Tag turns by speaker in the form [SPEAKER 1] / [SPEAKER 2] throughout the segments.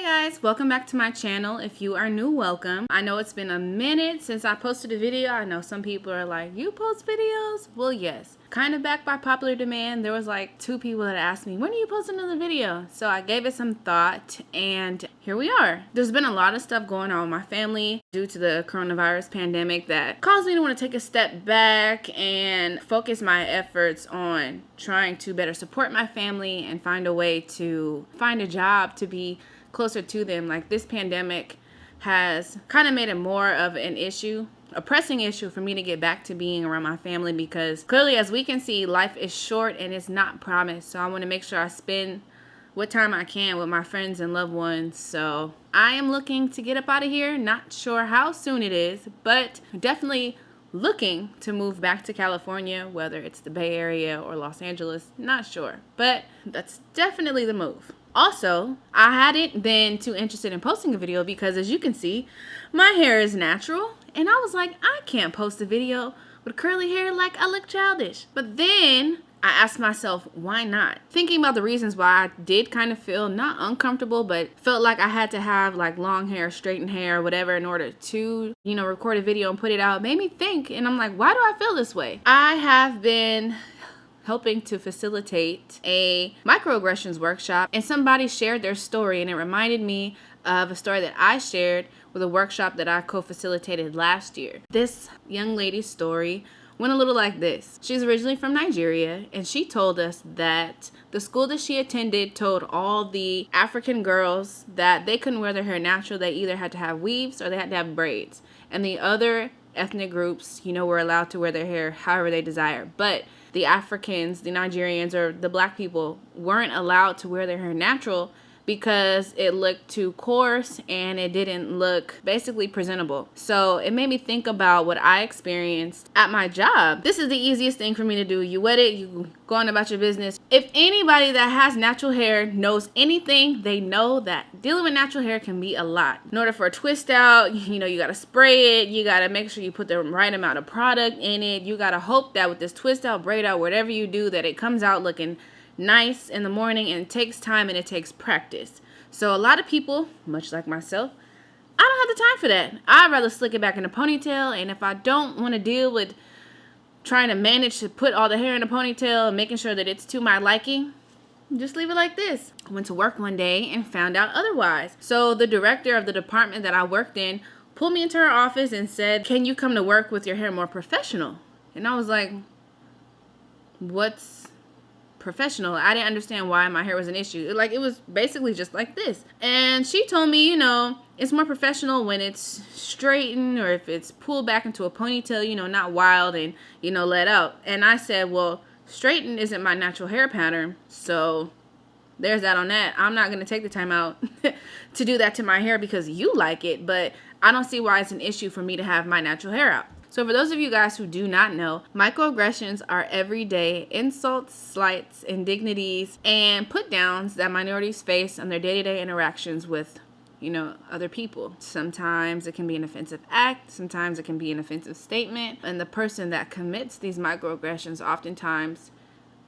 [SPEAKER 1] Hey guys, welcome back to my channel. If you are new, welcome. I know it's been a minute since I posted a video. I know some people are like, you post videos? Well, yes. Kind of back by popular demand. There was like 2 people that asked me, when do you post another video? So I gave it some thought and here we are. There's been a lot of stuff going on with my family due to the coronavirus pandemic that caused me to want to take a step back and focus my efforts on trying to better support my family and find a way to find a job to be closer to them. Like, this pandemic has kind of made it more of an issue, a pressing issue for me to get back to being around my family, because clearly, as we can see, life is short and it's not promised. So I want to make sure I spend what time I can with my friends and loved ones. So I am looking to get up out of here. Not sure how soon it is, but definitely looking to move back to California, whether it's the Bay Area or Los Angeles, not sure, but that's definitely the move. Also, I hadn't been too interested in posting a video because, as you can see, my hair is natural, and I was like, I can't post a video with curly hair, like I look childish. But then I asked myself, why not? Thinking about the reasons why I did kind of feel not uncomfortable, but felt like I had to have like long hair, straightened hair, or whatever in order to, record a video and put it out, made me think, and I'm like, why do I feel this way? I have been helping to facilitate a microaggressions workshop, and somebody shared their story, and it reminded me of a story that I shared with a workshop that I co-facilitated last year. This young lady's story went a little like this. She's originally from Nigeria, and she told us that the school that she attended told all the African girls that they couldn't wear their hair natural. They either had to have weaves or they had to have braids, and the other ethnic groups, were allowed to wear their hair however they desire. But the Africans, the Nigerians, or the black people weren't allowed to wear their hair natural because it looked too coarse and it didn't look basically presentable. So it made me think about what I experienced at my job. This is the easiest thing for me to do. You wet it, you go on about your business. If anybody that has natural hair knows anything, they know that dealing with natural hair can be a lot. In order for a twist out, you gotta spray it, you gotta make sure you put the right amount of product in it, you gotta hope that with this twist out, braid out, whatever you do, that it comes out looking nice in the morning, and it takes time and it takes practice. So a lot of people, much like myself, I don't have the time for that. I'd rather slick it back in a ponytail, and if I don't want to deal with trying to manage to put all the hair in a ponytail and making sure that it's to my liking, just leave it like this. I went to work one day and found out otherwise. So the director of the department that I worked in pulled me into her office and said, can you come to work with your hair more professional? And I was like, what's professional? I didn't understand why my hair was an issue. It was basically just like this. And she told me, it's more professional when it's straightened, or if it's pulled back into a ponytail, not wild and, let out. And I said, well, straightened isn't my natural hair pattern. So there's that on that. I'm not going to take the time out to do that to my hair because you like it, but I don't see why it's an issue for me to have my natural hair out. So for those of you guys who do not know, microaggressions are everyday insults, slights, indignities, and put-downs that minorities face on their day-to-day interactions with, other people. Sometimes it can be an offensive act, sometimes it can be an offensive statement, and the person that commits these microaggressions oftentimes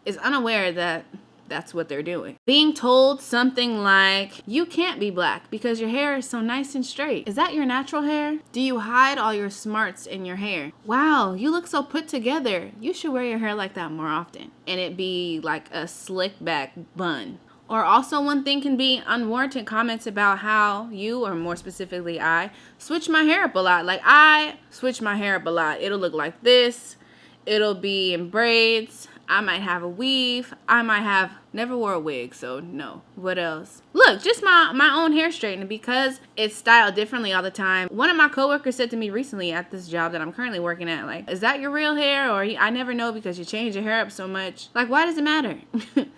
[SPEAKER 1] is unaware that that's what they're doing. Being told something like, you can't be black because your hair is so nice and straight. Is that your natural hair? Do you hide all your smarts in your hair? Wow, you look so put together. You should wear your hair like that more often. And it be like a slick back bun. Or also, one thing can be unwarranted comments about how you, or more specifically I, switch my hair up a lot. Like, I switch my hair up a lot. It'll look like this. It'll be in braids. I might have a weave. I might have never wore a wig, so no. What else? Look, just my own hair straightener because it's styled differently all the time. One of my coworkers said to me recently at this job that I'm currently working at, like, is that your real hair? Or I never know because you change your hair up so much. Like, why does it matter?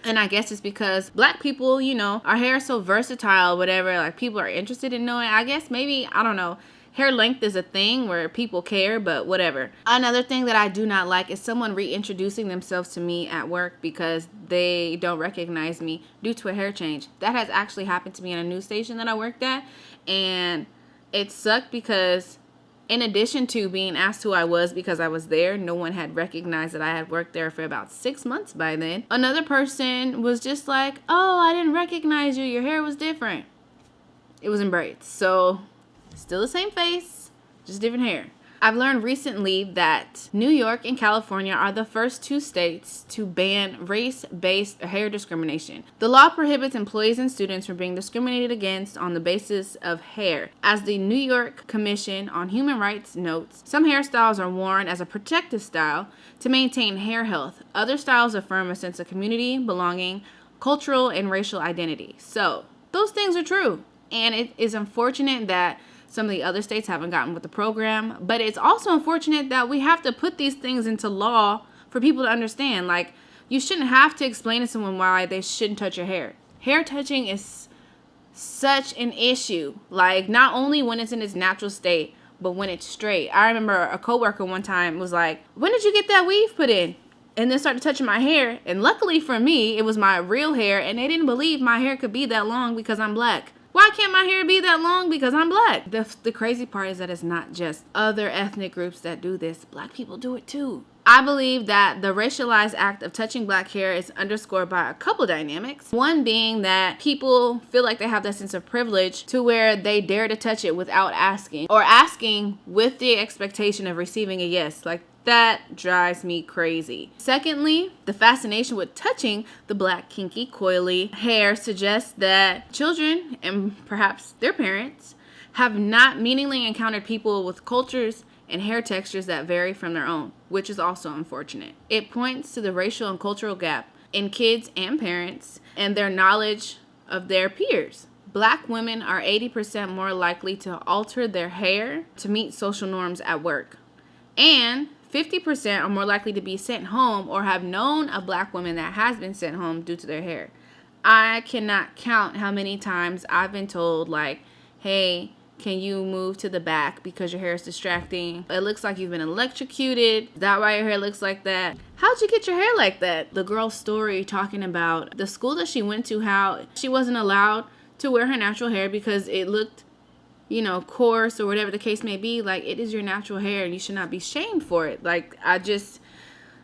[SPEAKER 1] And I guess it's because black people, our hair is so versatile, whatever. Like, people are interested in knowing. I guess maybe, I don't know. Hair length is a thing where people care, but whatever. Another thing that I do not like is someone reintroducing themselves to me at work because they don't recognize me due to a hair change. That has actually happened to me in a news station that I worked at, and it sucked because in addition to being asked who I was because I was there, no one had recognized that I had worked there for about 6 months by then. Another person was just like, oh, I didn't recognize you. Your hair was different. it was in braids. So still the same face, just different hair. I've learned recently that New York and California are the first 2 states to ban race-based hair discrimination. The law prohibits employees and students from being discriminated against on the basis of hair. As the New York Commission on Human Rights notes, some hairstyles are worn as a protective style to maintain hair health. Other styles affirm a sense of community, belonging, cultural, and racial identity. So, those things are true. And it is unfortunate that some of the other states haven't gotten with the program, but it's also unfortunate that we have to put these things into law for people to understand. Like, you shouldn't have to explain to someone why they shouldn't touch your hair. Hair touching is such an issue. Like, not only when it's in its natural state, but when it's straight. I remember a coworker one time was like, "When did you get that weave put in?" And then started touching my hair. And luckily for me, it was my real hair, and they didn't believe my hair could be that long because I'm black. Why can't my hair be that long? Because I'm black. The crazy part is that it's not just other ethnic groups that do this. Black people do it too. I believe that the racialized act of touching black hair is underscored by a couple dynamics. One being that people feel like they have that sense of privilege to where they dare to touch it without asking, or asking with the expectation of receiving a yes. Like, that drives me crazy. Secondly, the fascination with touching the black, kinky, coily hair suggests that children, and perhaps their parents, have not meaningfully encountered people with cultures and hair textures that vary from their own, which is also unfortunate. It points to the racial and cultural gap in kids and parents and their knowledge of their peers. Black women are 80% more likely to alter their hair to meet social norms at work. And 50% are more likely to be sent home or have known a black woman that has been sent home due to their hair. I cannot count how many times I've been told, like, "Hey, can you move to the back because your hair is distracting? It looks like you've been electrocuted. Is that why your hair looks like that? How'd you get your hair like that?" The girl's story talking about the school that she went to, how she wasn't allowed to wear her natural hair because it looked, coarse or whatever the case may be. Like, it is your natural hair and you should not be shamed for it. Like,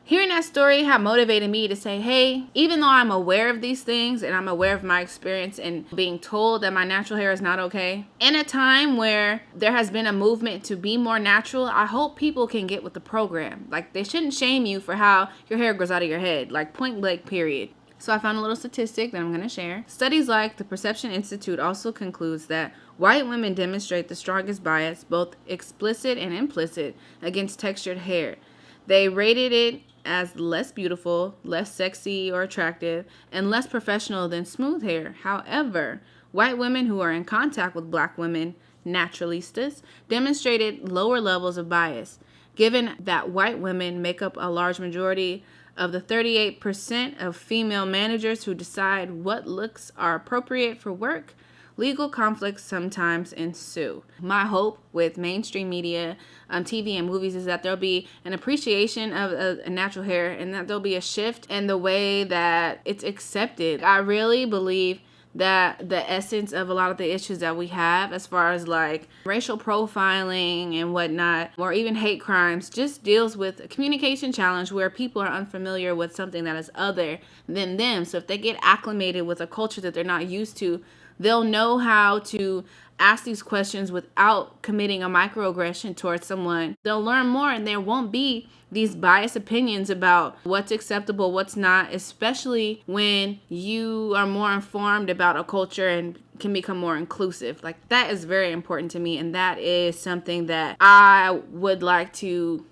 [SPEAKER 1] hearing that story have motivated me to say, hey, even though I'm aware of these things and I'm aware of my experience and being told that my natural hair is not okay, in a time where there has been a movement to be more natural, I hope people can get with the program. Like, they shouldn't shame you for how your hair grows out of your head, like, point blank, period. So I found a little statistic that I'm going to share. Studies like the Perception Institute also concludes that white women demonstrate the strongest bias, both explicit and implicit, against textured hair. They rated it as less beautiful, less sexy or attractive, and less professional than smooth hair. However, white women who are in contact with black women, naturalistas, demonstrated lower levels of bias. Given that white women make up a large majority of the 38% of female managers who decide what looks are appropriate for work, legal conflicts sometimes ensue. My hope with mainstream media, TV and movies is that there'll be an appreciation of a natural hair and that there'll be a shift in the way that it's accepted. I really believe that the essence of a lot of the issues that we have as far as like racial profiling and whatnot, or even hate crimes, just deals with a communication challenge where people are unfamiliar with something that is other than them. So if they get acclimated with a culture that they're not used to, they'll know how to ask these questions without committing a microaggression towards someone. They'll learn more and there won't be these biased opinions about what's acceptable, what's not, especially when you are more informed about a culture and can become more inclusive. Like, that is very important to me, and that is something that I would like to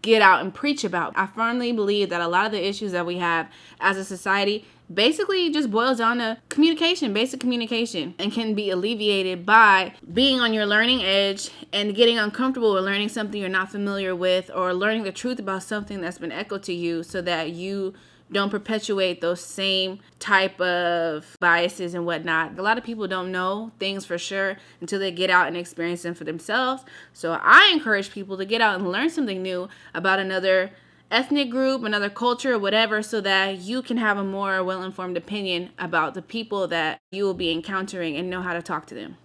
[SPEAKER 1] get out and preach about. I firmly believe that a lot of the issues that we have as a society basically just boils down to communication, basic communication, and can be alleviated by being on your learning edge and getting uncomfortable with learning something you're not familiar with, or learning the truth about something that's been echoed to you so that you don't perpetuate those same type of biases and whatnot. A lot of people don't know things for sure until they get out and experience them for themselves. So I encourage people to get out and learn something new about another ethnic group, another culture, or whatever, so that you can have a more well-informed opinion about the people that you will be encountering and know how to talk to them.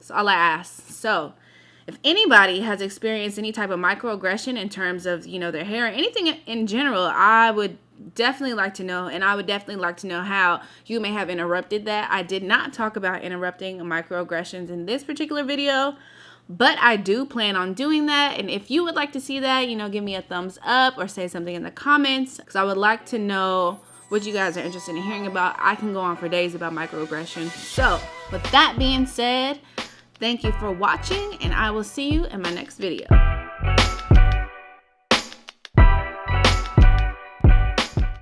[SPEAKER 1] That's all I ask. So if anybody has experienced any type of microaggression in terms of, their hair or anything in general, I would definitely like to know, and I would definitely like to know how you may have interrupted that. I did not talk about interrupting microaggressions in this particular video, but I do plan on doing that. And if you would like to see that, you know, give me a thumbs up or say something in the comments, because I would like to know what you guys are interested in hearing about. I can go on for days about microaggressions. So with that being said, thank you for watching, and I will see you in my next video.